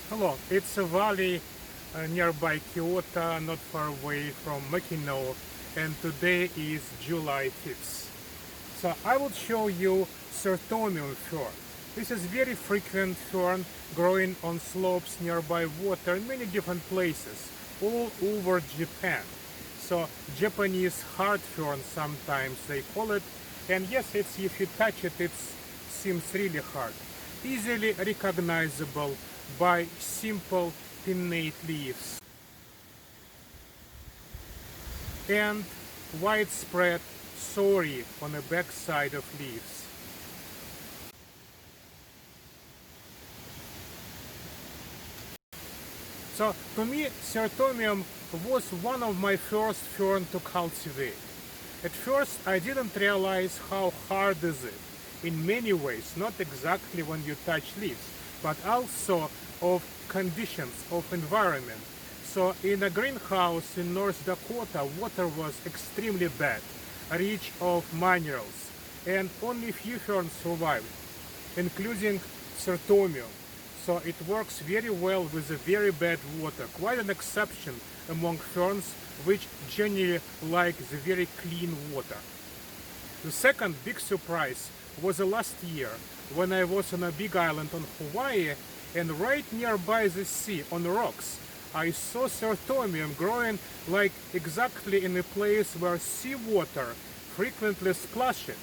Hello, it's a valley nearby Kyoto, not far away from Makino, and today is July 5th. So I will show you Cyrtomium fern. This is very frequent fern growing on slopes nearby water in many different places, all over Japan. So Japanese heart fern sometimes they call it, and yes, it's if you touch it, it seems really hard. Easily recognizable by simple pinnate leaves and widespread sori on the back side of leaves. So to me, Cyrtomium was one of my first fern to cultivate. At first I didn't realize how hard is it in many ways, not exactly when you touch leaves, but also of conditions of environment. So in a greenhouse in North Dakota, water was extremely bad, rich of minerals, and only few ferns survived, including Cyrtomium. So it works very well with a very bad water, quite an exception among ferns which generally like the very clean water. The second big surprise was last year when I was on a big island on Hawaii, and right nearby the sea on the rocks I saw Cyrtomium growing like exactly in a place where seawater frequently splashed it.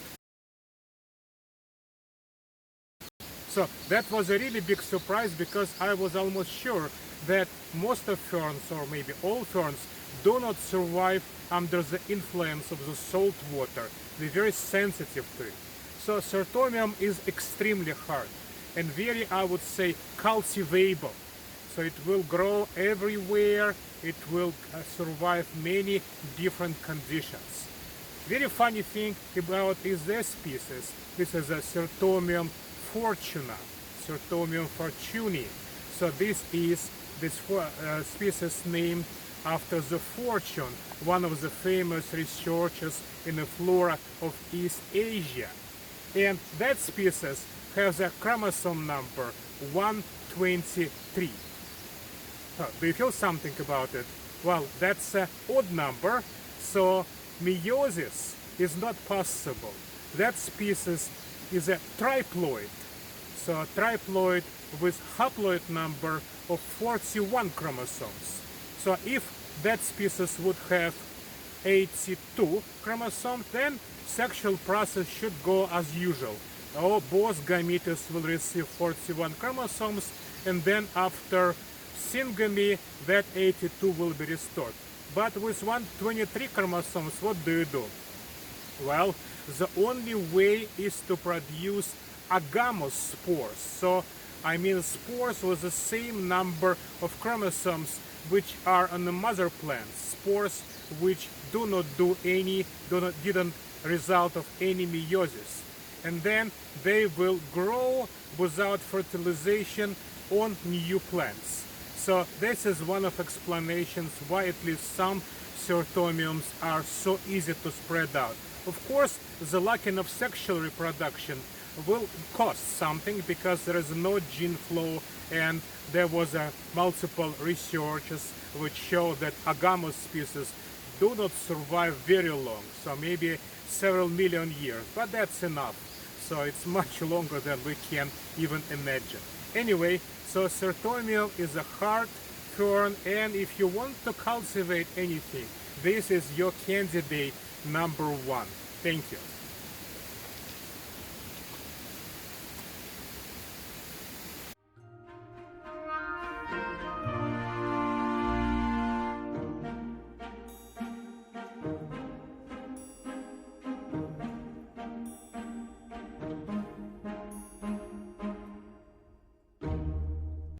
So that was a really big surprise because I was almost sure that most of ferns, or maybe all ferns, do not survive under the influence of the salt water. They're very sensitive to it. So Cyrtomium is extremely hard and very, I would say, cultivable. So it will grow everywhere, it will survive many different conditions. Very funny thing about is this species. This is a Cyrtomium fortunei. So this is this species named after the Fortune, one of the famous researchers in the flora of East Asia. And that species has a chromosome number 123. Do you feel something about it? Well, that's an odd number, so meiosis is not possible. That species is a triploid. So a triploid with haploid number of 41 chromosomes. So if that species would have 82 chromosomes, then sexual process should go as usual. Both gametes will receive 41 chromosomes, and then after syngamy, that 82 will be restored. But with 123 chromosomes, what do you do? Well, the only way is to produce agamos spores. So, I mean spores with the same number of chromosomes which are on the mother plant. Spores which didn't result of any meiosis. And then they will grow without fertilization on new plants. So this is one of explanations why at least some Cyrtomiums are so easy to spread out. Of course, the lacking of sexual reproduction will cost something because there is no gene flow, and there was multiple researches which show that agamos species do not survive very long, so maybe several million years, but that's enough. So it's much longer than we can even imagine. Anyway, so Cyrtomium is a hard fern, and if you want to cultivate anything, this is your candidate number one. Thank you.